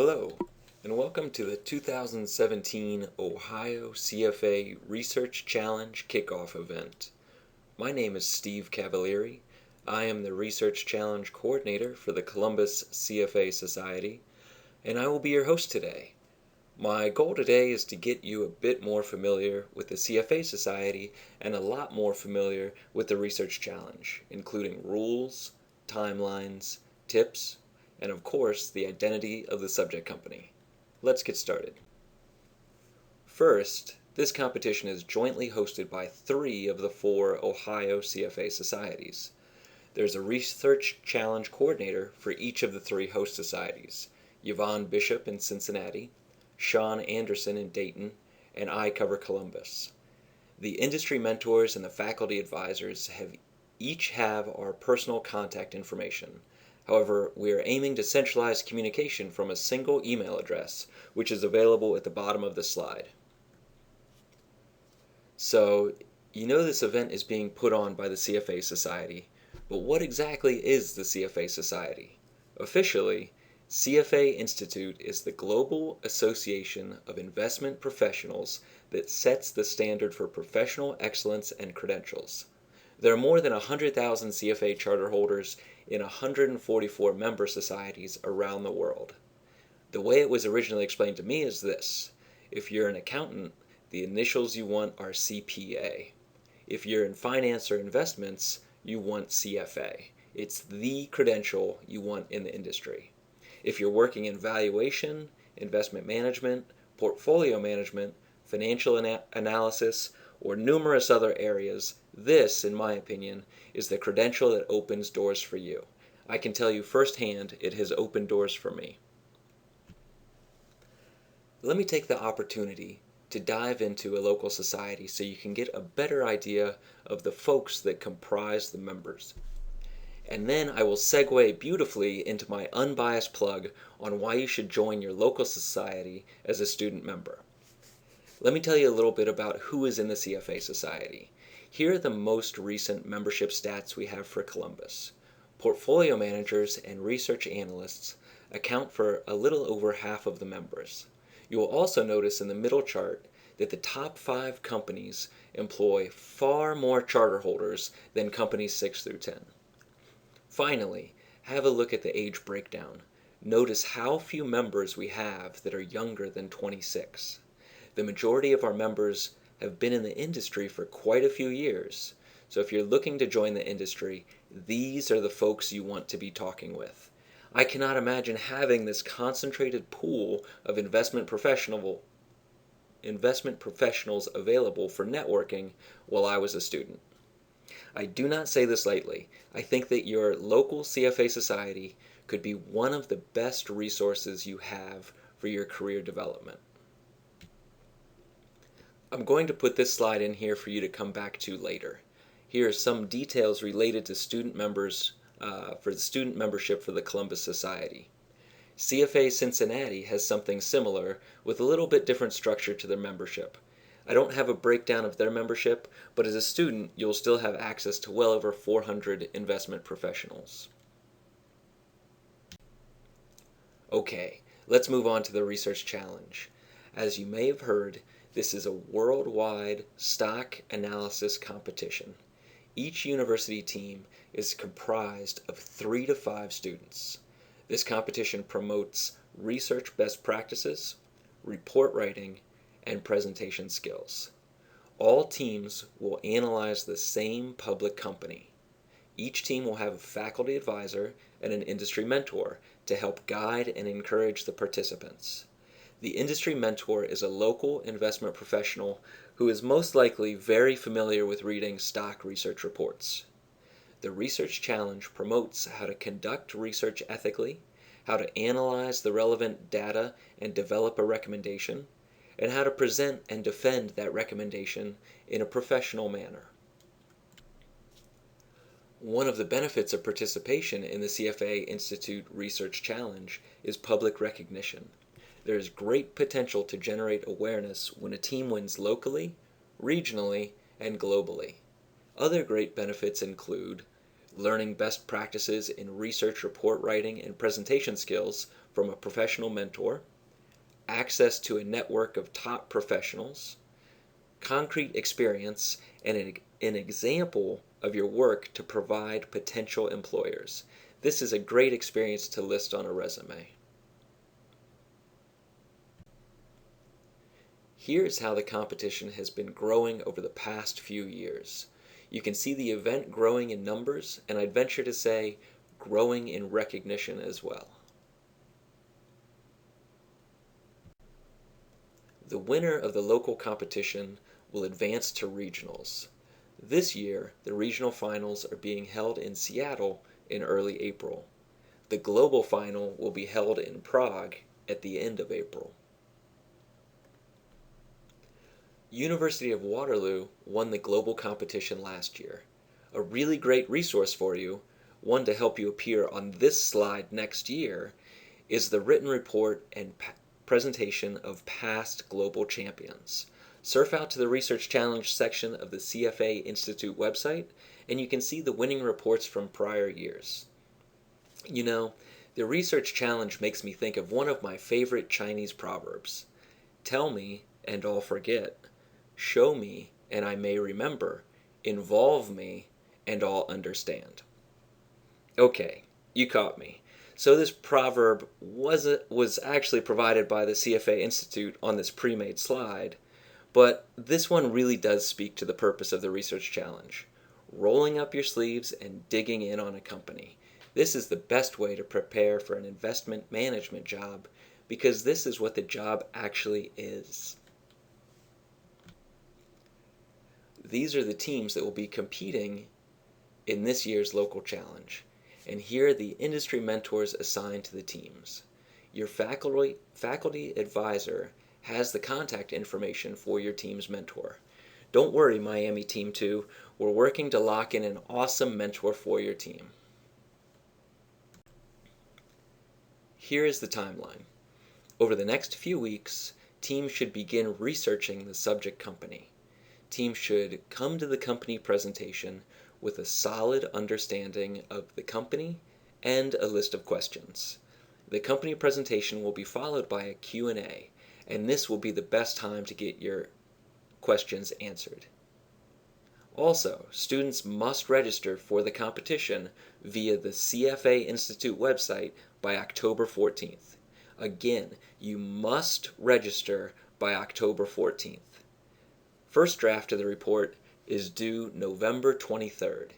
Hello, and welcome to the 2017 Ohio CFA Research Challenge Kickoff event. My name is Steve Cavalieri. I am the Research Challenge Coordinator for the Columbus CFA Society, and I will be your host today. My goal today is to get you a bit more familiar with the CFA Society and a lot more familiar with the Research Challenge, including rules, timelines, tips, and of course, the identity of the subject company. Let's get started. First, this competition is jointly hosted by 3 of the 4 Ohio CFA societies. There's a Research Challenge Coordinator for each of the 3 host societies, Yvonne Bishop in Cincinnati, Sean Anderson in Dayton, and I cover Columbus. The industry mentors and the faculty advisors each have our personal contact information. However, we are aiming to centralize communication from a single email address, which is available at the bottom of the slide. So, you know this event is being put on by the CFA Society, but what exactly is the CFA Society? Officially, CFA Institute is the global association of investment professionals that sets the standard for professional excellence and credentials. There are more than 100,000 CFA charter holders in 144 member societies around the world. The way it was originally explained to me is this: if you're an accountant, the initials you want are CPA. If you're in finance or investments, you want CFA. It's the credential you want in the industry. If you're working in valuation, investment management, portfolio management, financial analysis, or numerous other areas, this, in my opinion, is the credential that opens doors for you. I can tell you firsthand it has opened doors for me. Let me take the opportunity to dive into a local society so you can get a better idea of the folks that comprise the members. And then I will segue beautifully into my unbiased plug on why you should join your local society as a student member. Let me tell you a little bit about who is in the CFA Society. Here are the most recent membership stats we have for Columbus. Portfolio managers and research analysts account for a little over half of the members. You will also notice in the middle chart that the top 5 companies employ far more charter holders than companies 6 through 10. Finally, have a look at the age breakdown. Notice how few members we have that are younger than 26. The majority of our members have been in the industry for quite a few years, so if you're looking to join the industry, these are the folks you want to be talking with. I cannot imagine having this concentrated pool of investment professionals available for networking while I was a student. I do not say this lightly. I think that your local CFA society could be one of the best resources you have for your career development. I'm going to put this slide in here for you to come back to later. Here are some details related to student members for the student membership for the Columbus Society. CFA Cincinnati has something similar with a little bit different structure to their membership. I don't have a breakdown of their membership, but as a student, you'll still have access to well over 400 investment professionals. Okay, let's move on to the Research Challenge. As you may have heard, this is a worldwide stock analysis competition. Each university team is comprised of 3 to 5 students. This competition promotes research best practices, report writing, and presentation skills. All teams will analyze the same public company. Each team will have a faculty advisor and an industry mentor to help guide and encourage the participants. The industry mentor is a local investment professional who is most likely very familiar with reading stock research reports. The Research Challenge promotes how to conduct research ethically, how to analyze the relevant data and develop a recommendation, and how to present and defend that recommendation in a professional manner. One of the benefits of participation in the CFA Institute Research Challenge is public recognition. There is great potential to generate awareness when a team wins locally, regionally, and globally. Other great benefits include learning best practices in research report writing and presentation skills from a professional mentor, access to a network of top professionals, concrete experience, and an example of your work to provide potential employers. This is a great experience to list on a resume. Here's how the competition has been growing over the past few years. You can see the event growing in numbers, and I'd venture to say growing in recognition as well. The winner of the local competition will advance to regionals. This year, the regional finals are being held in Seattle in early April. The global final will be held in Prague at the end of April. University of Waterloo won the global competition last year. A really great resource for you, one to help you appear on this slide next year, is the written report and presentation of past global champions. Surf out to the Research Challenge section of the CFA Institute website, and you can see the winning reports from prior years. You know, the Research Challenge makes me think of one of my favorite Chinese proverbs. Tell me, and I'll forget. Show me, and I may remember. Involve me, and I'll understand. Okay, you caught me. So this proverb was actually provided by the CFA Institute on this pre-made slide, but this one really does speak to the purpose of the Research Challenge. Rolling up your sleeves and digging in on a company. This is the best way to prepare for an investment management job because this is what the job actually is. These are the teams that will be competing in this year's local challenge. And here are the industry mentors assigned to the teams. Your faculty advisor has the contact information for your team's mentor. Don't worry, Miami Team 2, we're working to lock in an awesome mentor for your team. Here is the timeline. Over the next few weeks, teams should begin researching the subject company. Teams should come to the company presentation with a solid understanding of the company and a list of questions. The company presentation will be followed by a Q&A, and this will be the best time to get your questions answered. Also, students must register for the competition via the CFA Institute website by October 14th. Again, you must register by October 14th. First draft of the report is due November 23rd.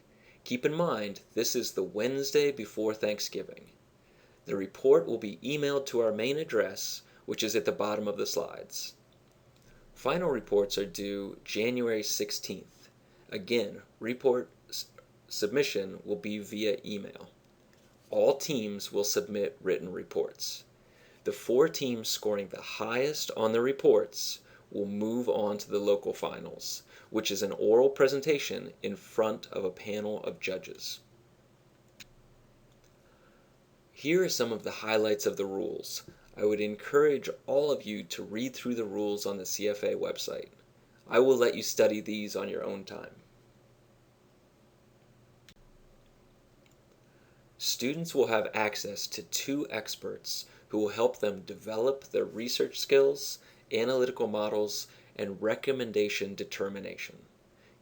Keep in mind, this is the Wednesday before Thanksgiving. The report will be emailed to our main address, which is at the bottom of the slides. Final reports are due January 16th. Again, report submission will be via email. All teams will submit written reports. The 4 teams scoring the highest on the reports will move on to the local finals, which is an oral presentation in front of a panel of judges. Here are some of the highlights of the rules. I would encourage all of you to read through the rules on the CFA website. I will let you study these on your own time. Students will have access to 2 experts who will help them develop their research skills, analytical models, and recommendation determination.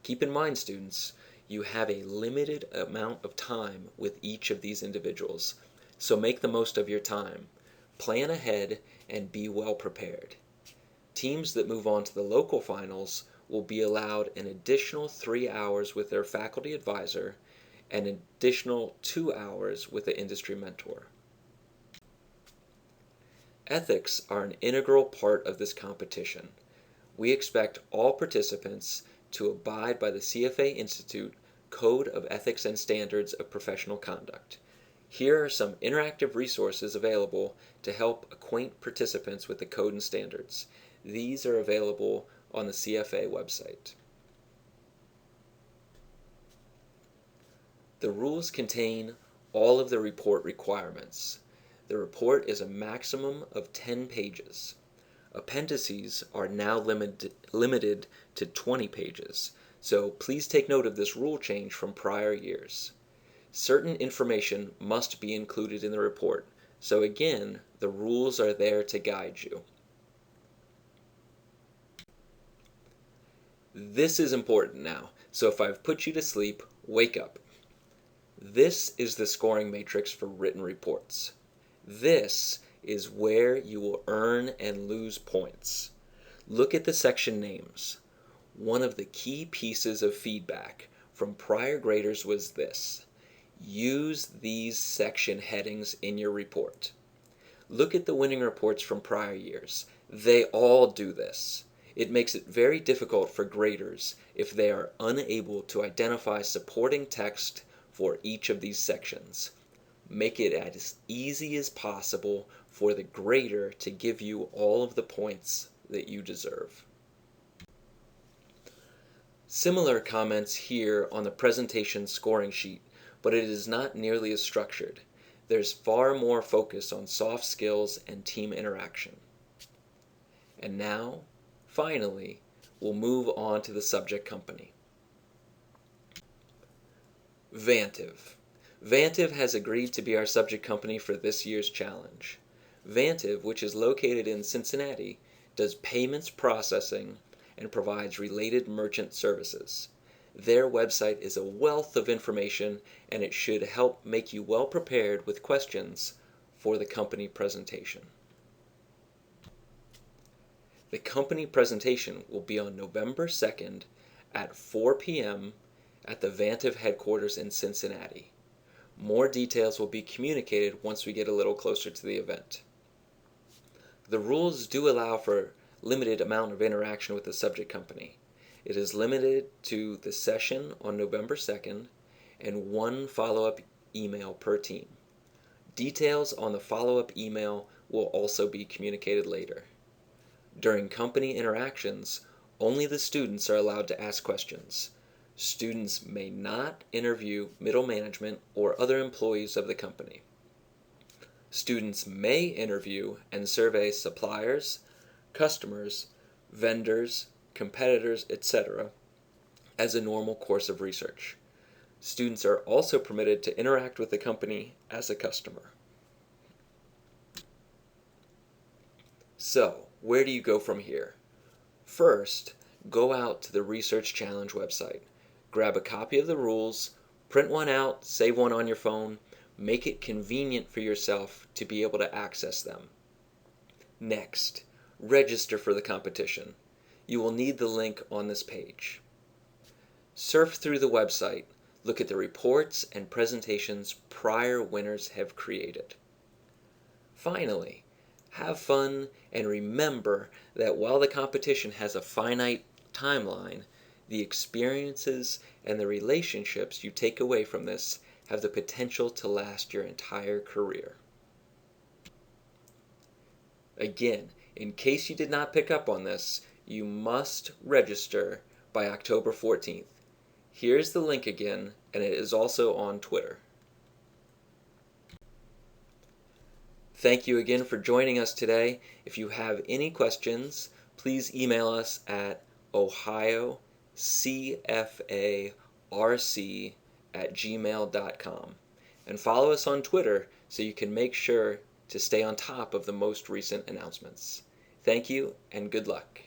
Keep in mind, students, you have a limited amount of time with each of these individuals, so make the most of your time. Plan ahead and be well prepared. Teams that move on to the local finals will be allowed an additional 3 hours with their faculty advisor and an additional 2 hours with the industry mentor. Ethics are an integral part of this competition. We expect all participants to abide by the CFA Institute Code of Ethics and Standards of Professional Conduct. Here are some interactive resources available to help acquaint participants with the code and standards. These are available on the CFA website. The rules contain all of the report requirements. The report is a maximum of 10 pages. Appendices are now limited to 20 pages, so please take note of this rule change from prior years. Certain information must be included in the report. So again, the rules are there to guide you. This is important now, so if I've put you to sleep, wake up. This is the scoring matrix for written reports. This is where you will earn and lose points. Look at the section names. One of the key pieces of feedback from prior graders was this: use these section headings in your report. Look at the winning reports from prior years. They all do this. It makes it very difficult for graders if they are unable to identify supporting text for each of these sections. Make it as easy as possible for the grader to give you all of the points that you deserve. Similar comments here on the presentation scoring sheet, but it is not nearly as structured. There's far more focus on soft skills and team interaction. And now, finally, we'll move on to the subject company. Vantiv. Vantiv has agreed to be our subject company for this year's challenge. Vantiv, which is located in Cincinnati, does payments processing and provides related merchant services. Their website is a wealth of information, and it should help make you well prepared with questions for the company presentation. The company presentation will be on November 2nd at 4 p.m. at the Vantiv headquarters in Cincinnati. More details will be communicated once we get a little closer to the event. The rules do allow for limited amount of interaction with the subject company. It is limited to the session on November 2nd and one follow-up email per team. Details on the follow-up email will also be communicated later. During company interactions, only the students are allowed to ask questions. Students may not interview middle management or other employees of the company. Students may interview and survey suppliers, customers, vendors, competitors, etc. as a normal course of research. Students are also permitted to interact with the company as a customer. So, where do you go from here? First, go out to the Research Challenge website. Grab a copy of the rules, print one out, save one on your phone, make it convenient for yourself to be able to access them. Next, register for the competition. You will need the link on this page. Surf through the website, look at the reports and presentations prior winners have created. Finally, have fun and remember that while the competition has a finite timeline, the experiences and the relationships you take away from this have the potential to last your entire career. Again, in case you did not pick up on this, you must register by October 14th. Here's the link again, and it is also on Twitter. Thank you again for joining us today. If you have any questions, please email us at ohiocfarc@gmail.com and follow us on Twitter so you can make sure to stay on top of the most recent announcements. Thank you and good luck.